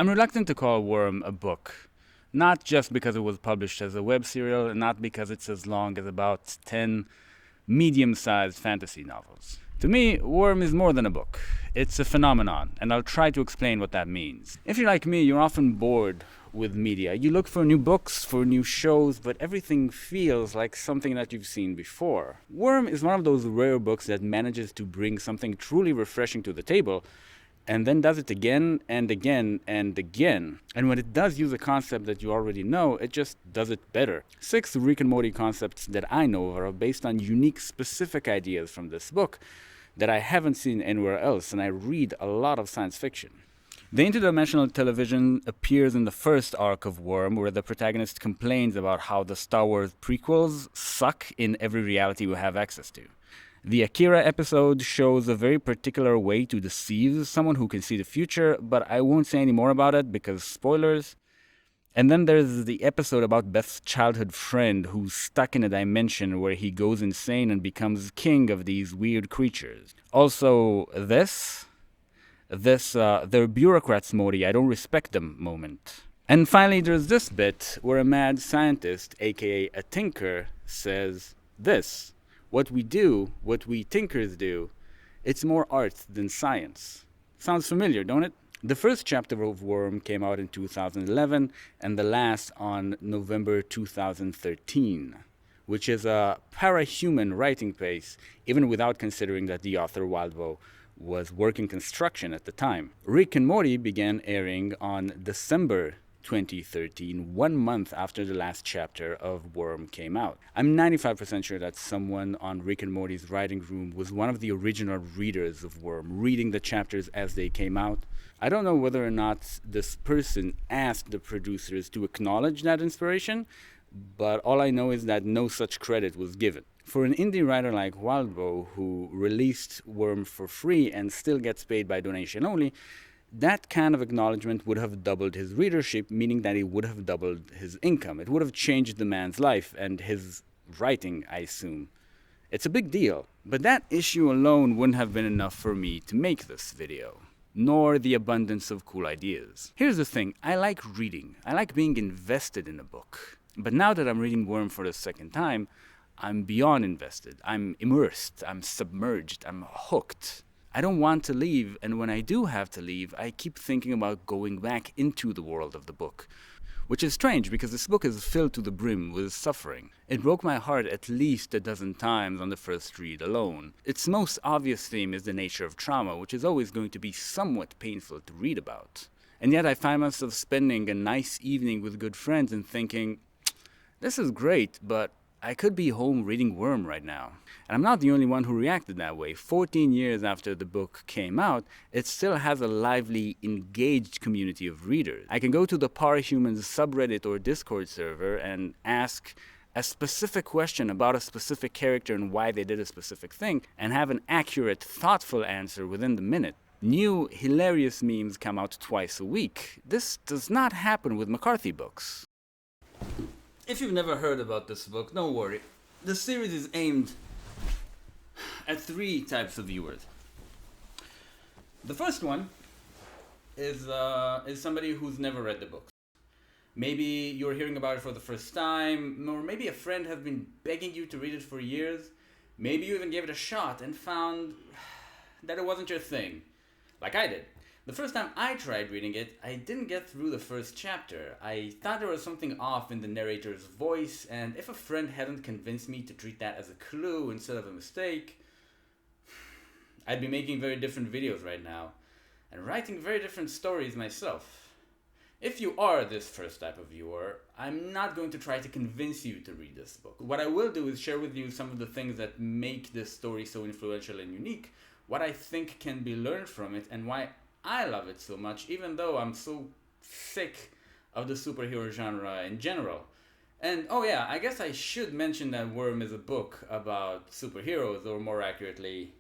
I'm reluctant to call Worm a book. Not just because it was published as a web serial, and not because it's as long as about 10 medium-sized fantasy novels. To me, Worm is more than a book. It's a phenomenon, and I'll try to explain what that means. If you're like me, you're often bored with media. You look for new books, for new shows, but everything feels like something that you've seen before. Worm is one of those rare books that manages to bring something truly refreshing to the table, and then does it again and again and again. And when it does use a concept that you already know, it just does it better. 6 Rick and Morty concepts that I know are based on unique, specific ideas from this book that I haven't seen anywhere else, and I read a lot of science fiction. The interdimensional television appears in the first arc of Worm, where the protagonist complains about how the Star Wars prequels suck in every reality we have access to. The Akira episode shows a very particular way to deceive someone who can see the future, but I won't say any more about it because spoilers. And then there's the episode about Beth's childhood friend who's stuck in a dimension where he goes insane and becomes king of these weird creatures. Also, they're bureaucrats, Morty, I don't respect them moment. And finally, there's this bit where a mad scientist, aka a tinker, says this: what we do, what we tinkers do, it's more art than science. Sounds familiar, don't it? The first chapter of Worm came out in 2011, and the last on November 2013, which is a para-human writing pace, even without considering that the author, Wildbow, was working construction at the time. Rick and Morty began airing on December 2013, 1 month after the last chapter of Worm came out. I'm 95% sure that someone on Rick and Morty's writing room was one of the original readers of Worm, reading the chapters as they came out. I don't know whether or not this person asked the producers to acknowledge that inspiration, but all I know is that no such credit was given. For an indie writer like Wildbow, who released Worm for free and still gets paid by donation only, that kind of acknowledgement would have doubled his readership, meaning that it would have doubled his income. It would have changed the man's life and his writing, I assume. It's a big deal, but that issue alone wouldn't have been enough for me to make this video, nor the abundance of cool ideas. Here's the thing, I like reading. I like being invested in a book. But now that I'm reading Worm for the second time, I'm beyond invested. I'm immersed. I'm submerged. I'm hooked. I don't want to leave, and when I do have to leave, I keep thinking about going back into the world of the book. Which is strange, because this book is filled to the brim with suffering. It broke my heart at least a dozen times on the first read alone. Its most obvious theme is the nature of trauma, which is always going to be somewhat painful to read about. And yet I find myself spending a nice evening with good friends and thinking, this is great, but I could be home reading Worm right now. And I'm not the only one who reacted that way. 14 years after the book came out, it still has a lively, engaged community of readers. I can go to the Parahumans subreddit or Discord server and ask a specific question about a specific character and why they did a specific thing, and have an accurate, thoughtful answer within the minute. New, hilarious memes come out twice a week. This does not happen with McCarthy books. If you've never heard about this book, don't worry. The series is aimed at 3 types of viewers. The first one is somebody who's never read the book. Maybe you're hearing about it for the first time, or maybe a friend has been begging you to read it for years. Maybe you even gave it a shot and found that it wasn't your thing, like I did. The first time I tried reading it, I didn't get through the first chapter. I thought there was something off in the narrator's voice, and if a friend hadn't convinced me to treat that as a clue instead of a mistake, I'd be making very different videos right now, and writing very different stories myself. If you are this first type of viewer, I'm not going to try to convince you to read this book. What I will do is share with you some of the things that make this story so influential and unique, what I think can be learned from it, and why I love it so much, even though I'm so sick of the superhero genre in general. And oh yeah, I guess I should mention that Worm is a book about superheroes, or more accurately,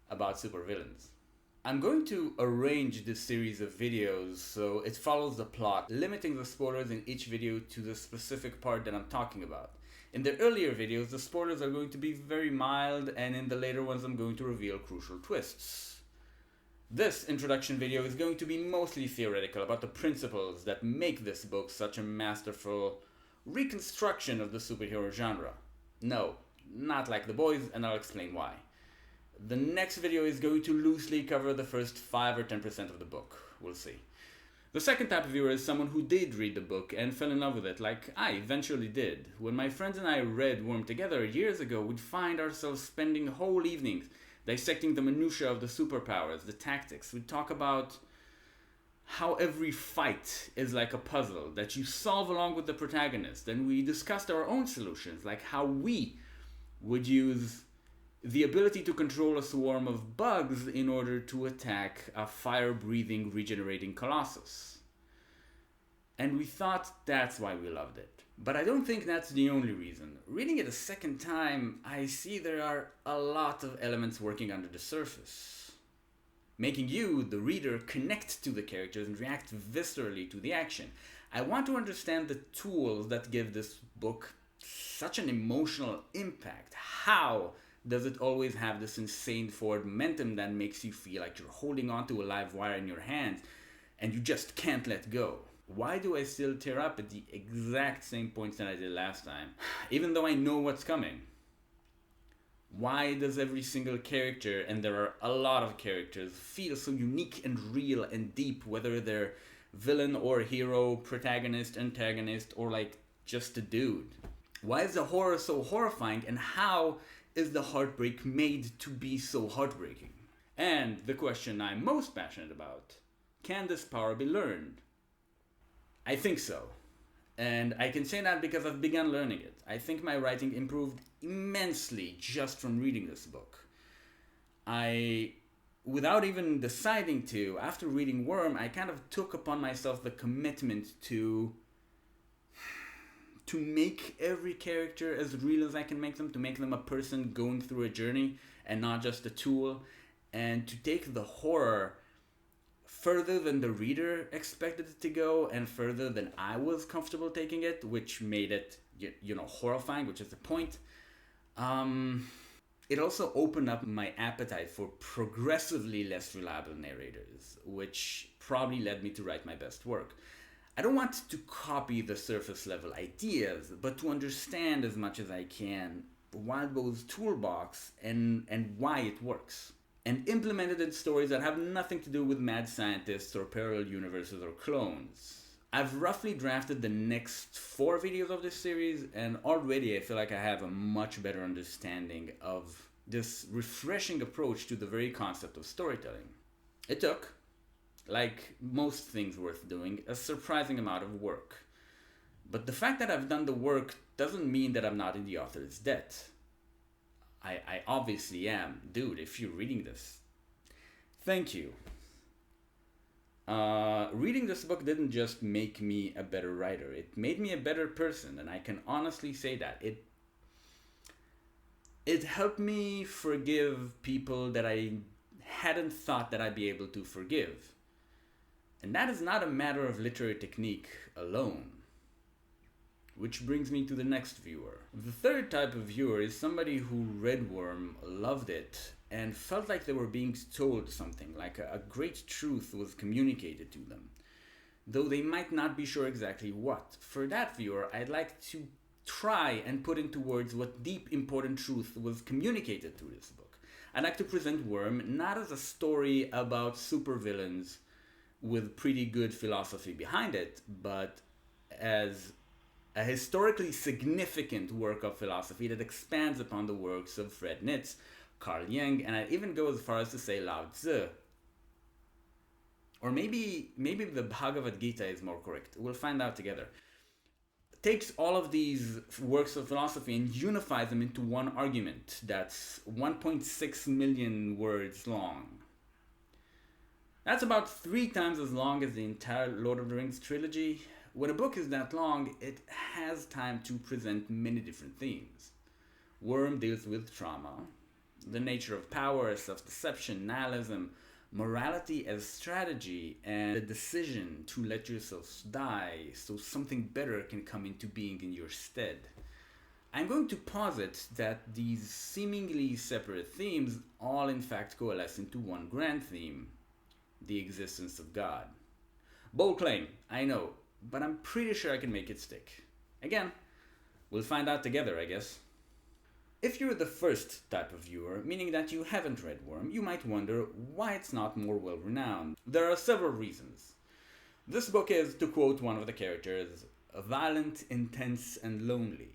about supervillains. I'm going to arrange this series of videos so it follows the plot, limiting the spoilers in each video to the specific part that I'm talking about. In the earlier videos, the spoilers are going to be very mild, and in the later ones I'm going to reveal crucial twists. This introduction video is going to be mostly theoretical about the principles that make this book such a masterful reconstruction of the superhero genre. No, not like The Boys, and I'll explain why. The next video is going to loosely cover the first 5 or 10% of the book. We'll see. The second type of viewer is someone who did read the book and fell in love with it, like I eventually did. When my friends and I read Worm together years ago, we'd find ourselves spending whole evenings dissecting the minutiae of the superpowers, the tactics. We'd talk about how every fight is like a puzzle that you solve along with the protagonist, and we discussed our own solutions, like how we would use the ability to control a swarm of bugs in order to attack a fire-breathing, regenerating colossus. And we thought that's why we loved it. But I don't think that's the only reason. Reading it a second time, I see there are a lot of elements working under the surface, making you, the reader, connect to the characters and react viscerally to the action. I want to understand the tools that give this book such an emotional impact. How does it always have this insane forward momentum that makes you feel like you're holding onto a live wire in your hands and you just can't let go? Why do I still tear up at the exact same points that I did last time, even though I know what's coming? Why does every single character, and there are a lot of characters, feel so unique and real and deep, whether they're villain or hero, protagonist, antagonist, or like just a dude? Why is the horror so horrifying, and how is the heartbreak made to be so heartbreaking? And the question I'm most passionate about, can this power be learned? I think so. And I can say that because I've begun learning it. I think my writing improved immensely just from reading this book. Without even deciding to, after reading Worm, I kind of took upon myself the commitment to make every character as real as I can make them, to make them a person going through a journey and not just a tool, and to take the horror further than the reader expected it to go and further than I was comfortable taking it, which made it, horrifying, which is the point. It also opened up my appetite for progressively less reliable narrators, which probably led me to write my best work. I don't want to copy the surface level ideas, but to understand as much as I can Wildbow's toolbox and why it works, and implement it in stories that have nothing to do with mad scientists or parallel universes or clones. I've roughly drafted the next 4 videos of this series, and already I feel like I have a much better understanding of this refreshing approach to the very concept of storytelling. It took, like most things worth doing, a surprising amount of work. But the fact that I've done the work doesn't mean that I'm not in the author's debt. I obviously am. Dude, if you're reading this, thank you. Reading this book didn't just make me a better writer. It made me a better person, and I can honestly say that. It helped me forgive people that I hadn't thought that I'd be able to forgive. And that is not a matter of literary technique alone. Which brings me to the next viewer. The third type of viewer is somebody who read Worm, loved it, and felt like they were being told something, like a great truth was communicated to them, though they might not be sure exactly what. For that viewer, I'd like to try and put into words what deep, important truth was communicated through this book. I'd like to present Worm not as a story about supervillains with pretty good philosophy behind it, but as a historically significant work of philosophy that expands upon the works of Fred Nitz, Carl Jung, and I'd even go as far as to say Lao Tzu. Or maybe the Bhagavad Gita is more correct. We'll find out together. Takes all of these works of philosophy and unifies them into one argument that's 1.6 million words long. That's about 3 times as long as the entire Lord of the Rings trilogy. When a book is that long, it has time to present many different themes. Worm deals with trauma, the nature of power, self-deception, nihilism, morality as strategy, and the decision to let yourself die so something better can come into being in your stead. I'm going to posit that these seemingly separate themes all in fact coalesce into one grand theme, the existence of God. Bold claim, I know, but I'm pretty sure I can make it stick. Again, we'll find out together, I guess. If you're the first type of viewer, meaning that you haven't read Worm, you might wonder why it's not more well-renowned. There are several reasons. This book is, to quote one of the characters, violent, intense, and lonely.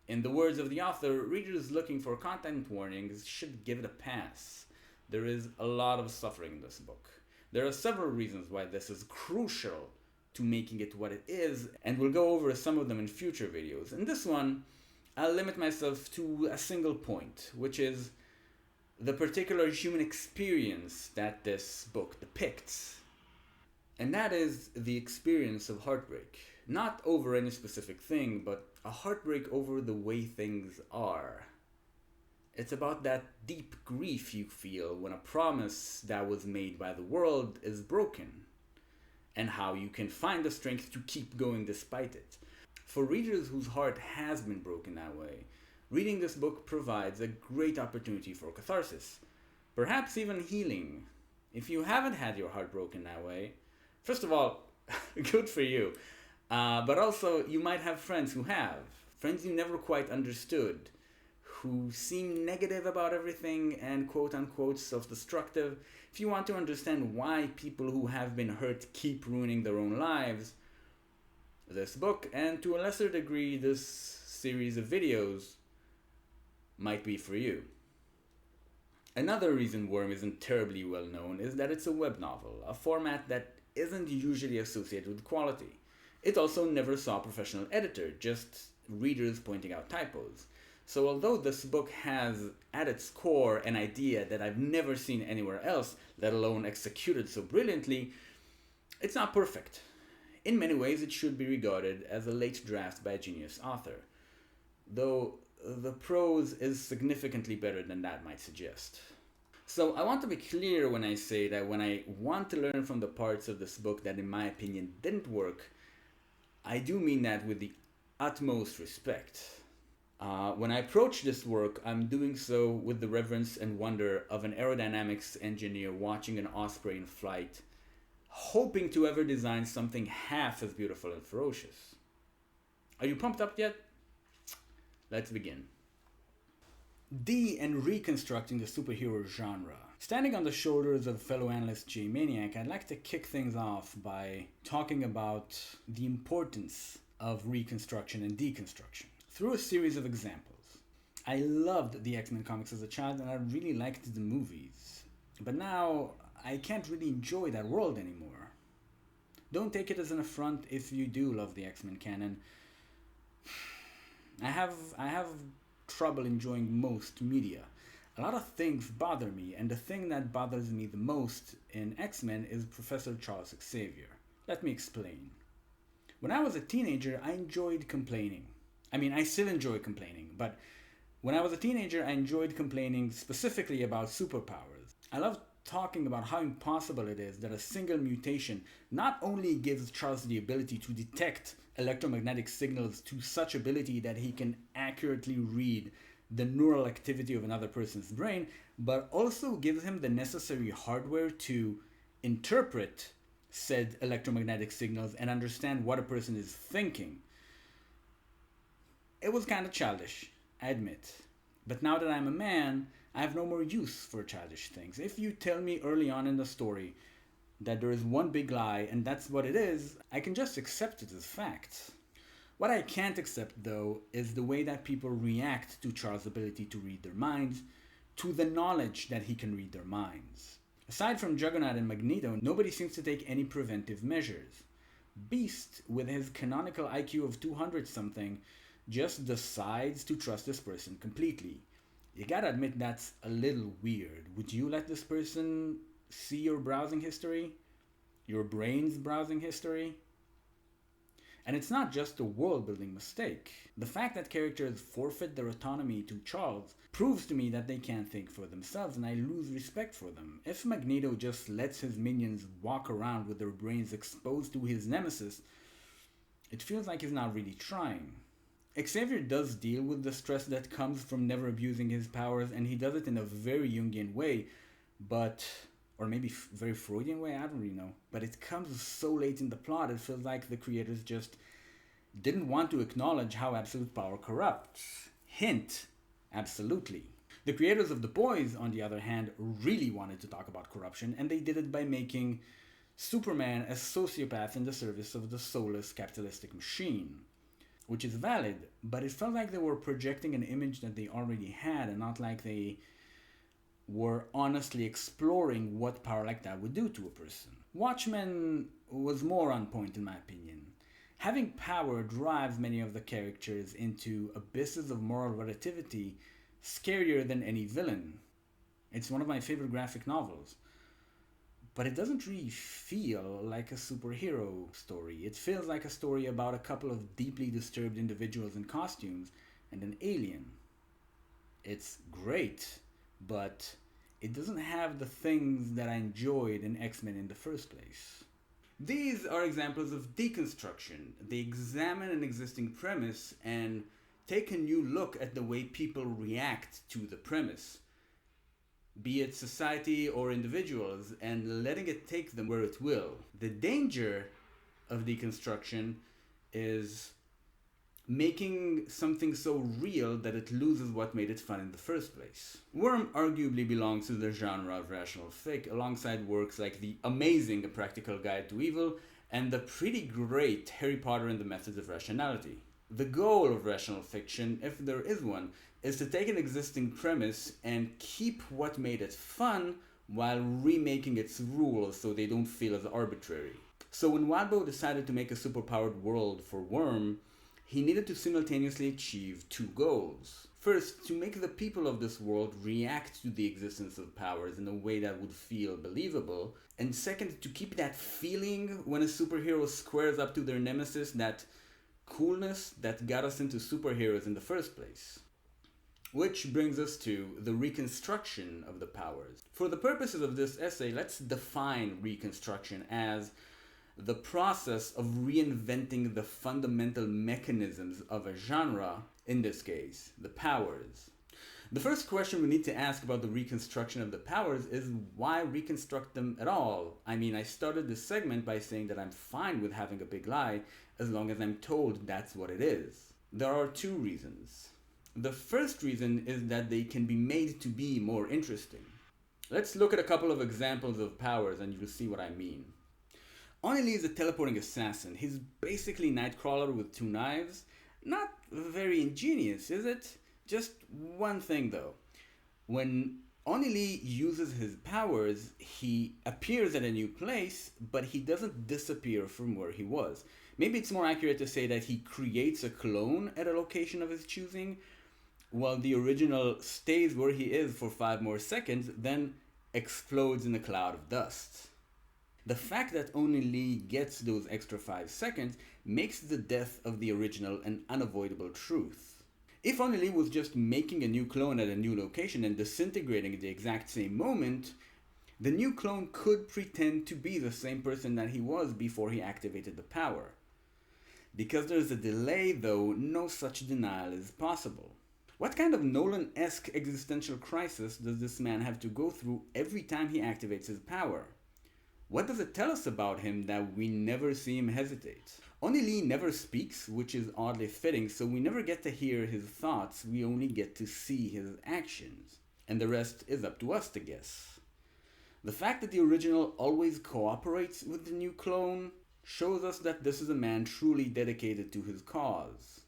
In the words of the author, readers looking for content warnings should give it a pass. There is a lot of suffering in this book. There are several reasons why this is crucial to making it what it is, and we'll go over some of them in future videos. In this one, I'll limit myself to a single point, which is the particular human experience that this book depicts. And that is the experience of heartbreak. Not over any specific thing, but a heartbreak over the way things are. It's about that deep grief you feel when a promise that was made by the world is broken, and how you can find the strength to keep going despite it. For readers whose heart has been broken that way, reading this book provides a great opportunity for catharsis, perhaps even healing. If you haven't had your heart broken that way, first of all, good for you. But also, you might have friends who have. Friends you never quite understood, who seem negative about everything and quote-unquote self-destructive. If you want to understand why people who have been hurt keep ruining their own lives, this book, and to a lesser degree this series of videos, might be for you. Another reason Worm isn't terribly well known is that it's a web novel, a format that isn't usually associated with quality. It also never saw a professional editor, just readers pointing out typos. So although this book has at its core an idea that I've never seen anywhere else, let alone executed so brilliantly, it's not perfect. In many ways it should be regarded as a late draft by a genius author, though the prose is significantly better than that might suggest. So I want to be clear when I say that when I want to learn from the parts of this book that in my opinion didn't work, I do mean that with the utmost respect. When I approach this work, I'm doing so with the reverence and wonder of an aerodynamics engineer watching an osprey in flight, hoping to ever design something half as beautiful and ferocious. Are you pumped up yet? Let's begin. And reconstructing the superhero genre. Standing on the shoulders of fellow analyst Jay Maniac, I'd like to kick things off by talking about the importance of reconstruction and deconstruction through a series of examples. I loved the X-Men comics as a child and I really liked the movies, but now I can't really enjoy that world anymore. Don't take it as an affront if you do love the X-Men canon. I have trouble enjoying most media. A lot of things bother me, and the thing that bothers me the most in X-Men is Professor Charles Xavier. Let me explain. When I was a teenager, I enjoyed complaining. I mean, I still enjoy complaining, but when I was a teenager, I enjoyed complaining specifically about superpowers. I loved talking about how impossible it is that a single mutation not only gives Charles the ability to detect electromagnetic signals to such ability that he can accurately read the neural activity of another person's brain, but also gives him the necessary hardware to interpret said electromagnetic signals and understand what a person is thinking. It was kind of childish, I admit. But now that I'm a man, I have no more use for childish things. If you tell me early on in the story that there is one big lie and that's what it is, I can just accept it as fact. What I can't accept, though, is the way that people react to Charles' ability to read their minds, to the knowledge that he can read their minds. Aside from Juggernaut and Magneto, nobody seems to take any preventive measures. Beast, with his canonical IQ of 200-something, just decides to trust this person completely. You gotta admit that's a little weird. Would you let this person see your browsing history? Your brain's browsing history? And it's not just a world-building mistake. The fact that characters forfeit their autonomy to Charles proves to me that they can't think for themselves, and I lose respect for them. If Magneto just lets his minions walk around with their brains exposed to his nemesis, it feels like he's not really trying. Xavier does deal with the stress that comes from never abusing his powers, and he does it in a very Jungian way, or maybe very Freudian way, I don't really know. But it comes so late in the plot, it feels like the creators just didn't want to acknowledge how absolute power corrupts. Hint, absolutely. The creators of The Boys, on the other hand, really wanted to talk about corruption, and they did it by making Superman a sociopath in the service of the soulless capitalistic machine. Which is valid, but it felt like they were projecting an image that they already had, and not like they were honestly exploring what power like that would do to a person. Watchmen was more on point in my opinion. Having power drives many of the characters into abysses of moral relativity scarier than any villain. It's one of my favorite graphic novels. But it doesn't really feel like a superhero story. It feels like a story about a couple of deeply disturbed individuals in costumes and an alien. It's great, but it doesn't have the things that I enjoyed in X-Men in the first place. These are examples of deconstruction. They examine an existing premise and take a new look at the way people react to the premise, be it society or individuals, and letting it take them where it will. The danger of deconstruction is making something so real that it loses what made it fun in the first place. Worm arguably belongs to the genre of rational fic, alongside works like the amazing A Practical Guide to Evil and the pretty great Harry Potter and the Methods of Rationality. The goal of rational fiction, if there is one, is to take an existing premise and keep what made it fun while remaking its rules so they don't feel as arbitrary. So when Wadbo decided to make a superpowered world for Worm, he needed to simultaneously achieve two goals. First, to make the people of this world react to the existence of powers in a way that would feel believable. And second, to keep that feeling when a superhero squares up to their nemesis, that coolness that got us into superheroes in the first place. Which brings us to the reconstruction of the powers. For the purposes of this essay, let's define reconstruction as the process of reinventing the fundamental mechanisms of a genre, in this case, the powers. The first question we need to ask about the reconstruction of the powers is why reconstruct them at all? I mean, I started this segment by saying that I'm fine with having a big lie as long as I'm told that's what it is. There are two reasons. The first reason is that they can be made to be more interesting. Let's look at a couple of examples of powers and you'll see what I mean. Oni Lee is a teleporting assassin. He's basically Nightcrawler with two knives. Not very ingenious, is it? Just one thing though. When Oni Lee uses his powers, he appears at a new place, but he doesn't disappear from where he was. Maybe it's more accurate to say that he creates a clone at a location of his choosing, while the original stays where he is for 5 more seconds, then explodes in a cloud of dust. The fact that Oni Lee gets those extra 5 seconds makes the death of the original an unavoidable truth. If Oni Lee was just making a new clone at a new location and disintegrating at the exact same moment, the new clone could pretend to be the same person that he was before he activated the power. Because there's a delay though, no such denial is possible. What kind of Nolan-esque existential crisis does this man have to go through every time he activates his power? What does it tell us about him that we never see him hesitate? Oni Lee never speaks, which is oddly fitting, so we never get to hear his thoughts, we only get to see his actions. And the rest is up to us to guess. The fact that the original always cooperates with the new clone shows us that this is a man truly dedicated to his cause.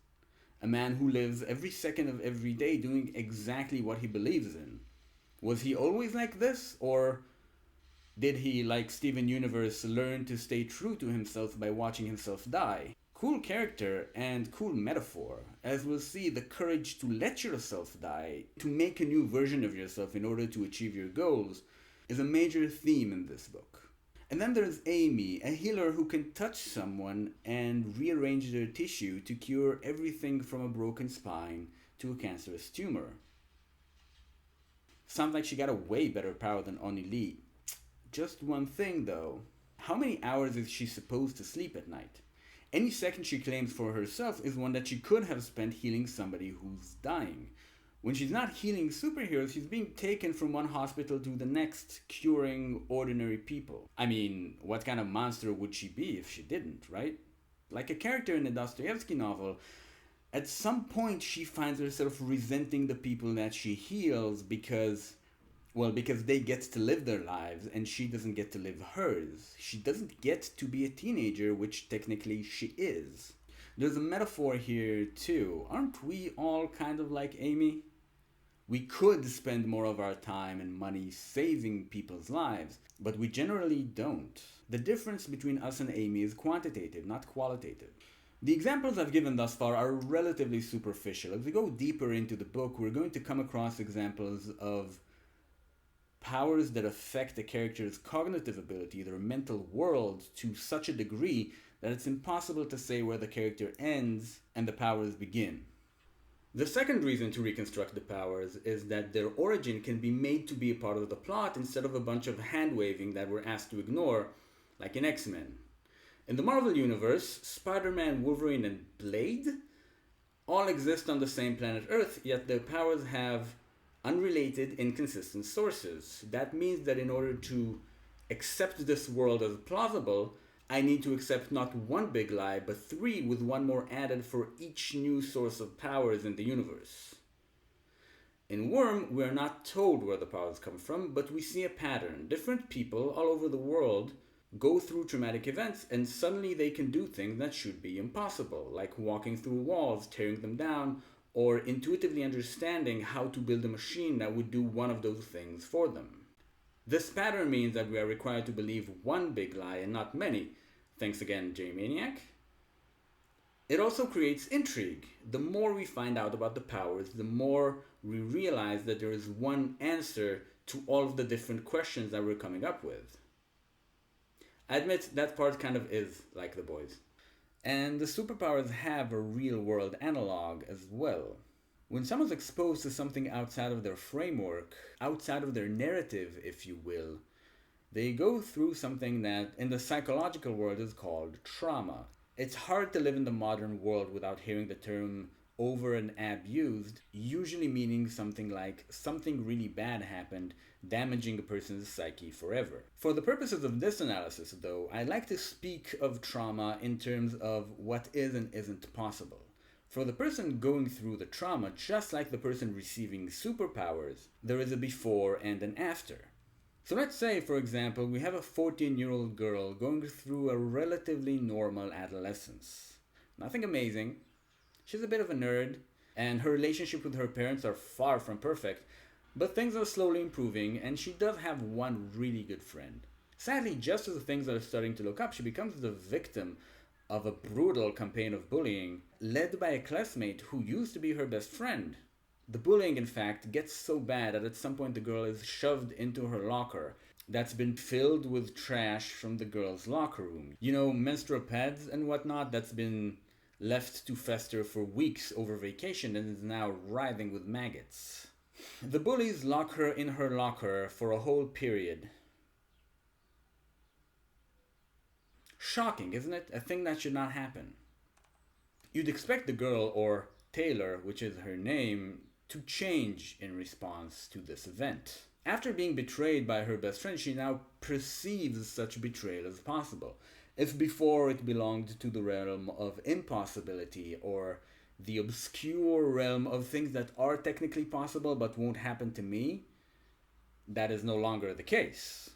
A man who lives every second of every day doing exactly what he believes in. Was he always like this, or did he, like Steven Universe, learn to stay true to himself by watching himself die? Cool character and cool metaphor, as we'll see. The courage to let yourself die, to make a new version of yourself in order to achieve your goals, is a major theme in this book. And then there's Amy, a healer who can touch someone and rearrange their tissue to cure everything from a broken spine to a cancerous tumor. Sounds like she got a way better power than Oni Lee. Just one thing though, how many hours is she supposed to sleep at night? Any second she claims for herself is one that she could have spent healing somebody who's dying. When she's not healing superheroes, she's being taken from one hospital to the next, curing ordinary people. I mean, what kind of monster would she be if she didn't, right? Like a character in a Dostoevsky novel, at some point she finds herself resenting the people that she heals because they get to live their lives and she doesn't get to live hers. She doesn't get to be a teenager, which technically she is. There's a metaphor here too. Aren't we all kind of like Amy? We could spend more of our time and money saving people's lives, but we generally don't. The difference between us and Amy is quantitative, not qualitative. The examples I've given thus far are relatively superficial. As we go deeper into the book, we're going to come across examples of powers that affect a character's cognitive ability, their mental world, to such a degree that it's impossible to say where the character ends and the powers begin. The second reason to reconstruct the powers is that their origin can be made to be a part of the plot instead of a bunch of hand-waving that we're asked to ignore, like in X-Men. In the Marvel Universe, Spider-Man, Wolverine, and Blade all exist on the same planet Earth, yet their powers have unrelated, inconsistent sources. That means that in order to accept this world as plausible, I need to accept not one big lie, but three with one more added for each new source of powers in the universe. In Worm, we are not told where the powers come from, but we see a pattern. Different people all over the world go through traumatic events and suddenly they can do things that should be impossible, like walking through walls, tearing them down, or intuitively understanding how to build a machine that would do one of those things for them. This pattern means that we are required to believe one big lie and not many. Thanks again, Jay Maniac. It also creates intrigue. The more we find out about the powers, the more we realize that there is one answer to all of the different questions that we're coming up with. I admit that part kind of is like The Boys. And the superpowers have a real-world analog as well. When someone's exposed to something outside of their framework, outside of their narrative, if you will, they go through something that in the psychological world is called trauma. It's hard to live in the modern world without hearing the term over and abused, usually meaning something like something really bad happened, damaging a person's psyche forever. For the purposes of this analysis, though, I like to speak of trauma in terms of what is and isn't possible. For the person going through the trauma, just like the person receiving superpowers, there is a before and an after. So let's say, for example, we have a 14-year-old girl going through a relatively normal adolescence. Nothing amazing. She's a bit of a nerd, and her relationship with her parents are far from perfect, but things are slowly improving, and she does have one really good friend. Sadly, just as things are starting to look up, she becomes the victim of a brutal campaign of bullying, led by a classmate who used to be her best friend. The bullying, in fact, gets so bad that at some point the girl is shoved into her locker that's been filled with trash from the girl's locker room. You know, menstrual pads and whatnot that's been left to fester for weeks over vacation and is now writhing with maggots. The bullies lock her in her locker for a whole period. Shocking, isn't it? A thing that should not happen. You'd expect the girl, or Taylor, which is her name, to change in response to this event. After being betrayed by her best friend, she now perceives such betrayal as possible. If before it belonged to the realm of impossibility, or the obscure realm of things that are technically possible but won't happen to me, that is no longer the case.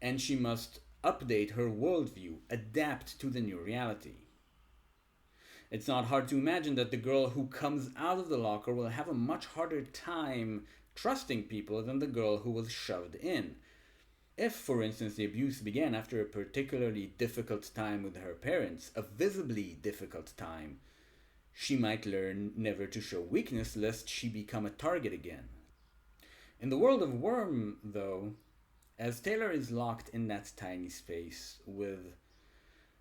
And she must update her worldview, adapt to the new reality. It's not hard to imagine that the girl who comes out of the locker will have a much harder time trusting people than the girl who was shoved in. If, for instance, the abuse began after a particularly difficult time with her parents, a visibly difficult time, she might learn never to show weakness lest she become a target again. In the world of Worm, though, as Taylor is locked in that tiny space with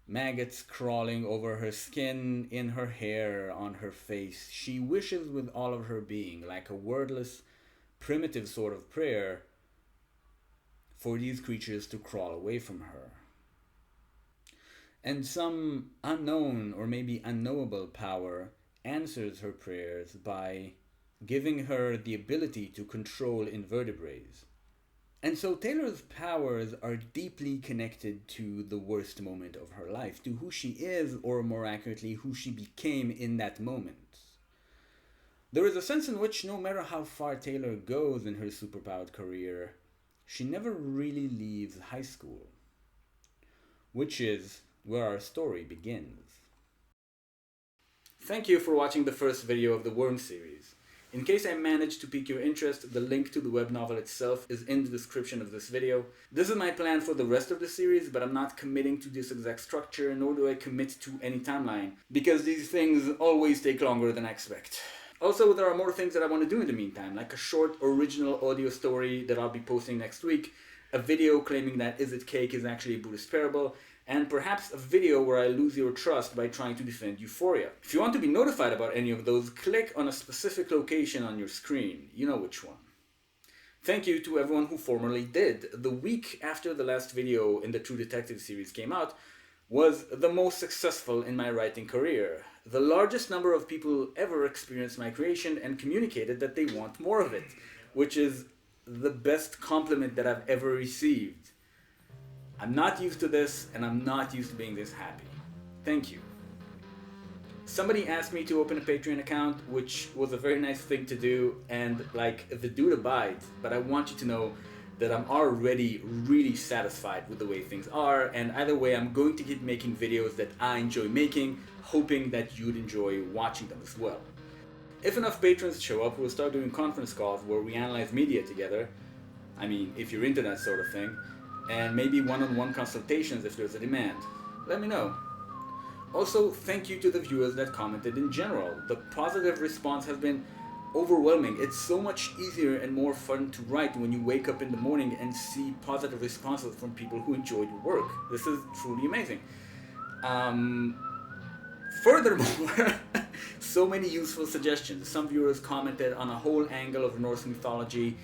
maggots crawling over her skin, in her hair, on her face, she wishes with all of her being, like a wordless, primitive sort of prayer, for these creatures to crawl away from her. And some unknown or maybe unknowable power answers her prayers by giving her the ability to control invertebrates. And so Taylor's powers are deeply connected to the worst moment of her life, to who she is, or more accurately, who she became in that moment. There is a sense in which no matter how far Taylor goes in her superpowered career, she never really leaves high school, which is where our story begins. Thank you for watching the first video of the Worm series. In case I managed to pique your interest, the link to the web novel itself is in the description of this video. This is my plan for the rest of the series, but I'm not committing to this exact structure, nor do I commit to any timeline, because these things always take longer than I expect. Also, there are more things that I want to do in the meantime, like a short original audio story that I'll be posting next week, a video claiming that Is It Cake is actually a Buddhist parable, and perhaps a video where I lose your trust by trying to defend Euphoria. If you want to be notified about any of those, click on a specific location on your screen. You know which one. Thank you to everyone who formerly did. The week after the last video in the True Detective series came out was the most successful in my writing career. The largest number of people ever experienced my creation and communicated that they want more of it, which is the best compliment that I've ever received. I'm not used to this, and I'm not used to being this happy. Thank you. Somebody asked me to open a Patreon account, which was a very nice thing to do, and like, the dude abides, but I want you to know that I'm already really satisfied with the way things are, and either way I'm going to keep making videos that I enjoy making, hoping that you'd enjoy watching them as well. If enough patrons show up, we'll start doing conference calls where we analyze media together. I mean, if you're into that sort of thing. And maybe one-on-one consultations if there's a demand. Let me know. Also, thank you to the viewers that commented in general. The positive response has been overwhelming. It's so much easier and more fun to write when you wake up in the morning and see positive responses from people who enjoy your work. This is truly amazing. Furthermore, so many useful suggestions. Some viewers commented on a whole angle of Norse mythology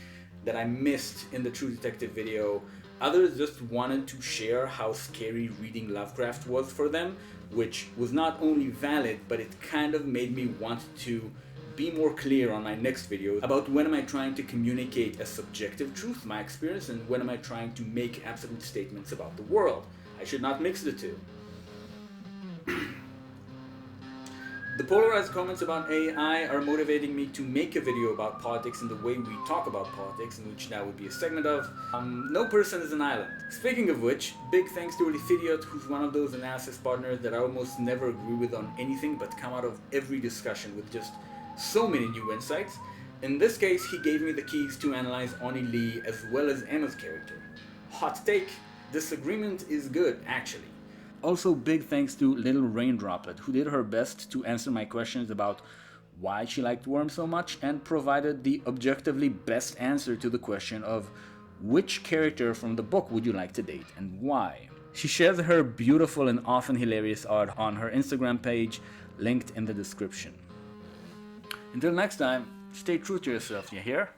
that I missed in the True Detective video. Others just wanted to share how scary reading Lovecraft was for them, which was not only valid, but it kind of made me want to be more clear on my next video about when am I trying to communicate a subjective truth, my experience, and when am I trying to make absolute statements about the world. I should not mix the two. The polarized comments about AI are motivating me to make a video about politics and the way we talk about politics, in which that would be a segment of. No person is an island. Speaking of which, big thanks to Elithidiot, who's one of those analysis partners that I almost never agree with on anything but come out of every discussion with just so many new insights. In this case, he gave me the keys to analyze Oni Lee as well as Emma's character. Hot take, disagreement is good, actually. Also, big thanks to FallingRainDroplet, who did her best to answer my questions about why she liked Worm so much and provided the objectively best answer to the question of which character from the book would you like to date and why. She shares her beautiful and often hilarious art on her Instagram page, linked in the description. Until next time, stay true to yourself, you hear?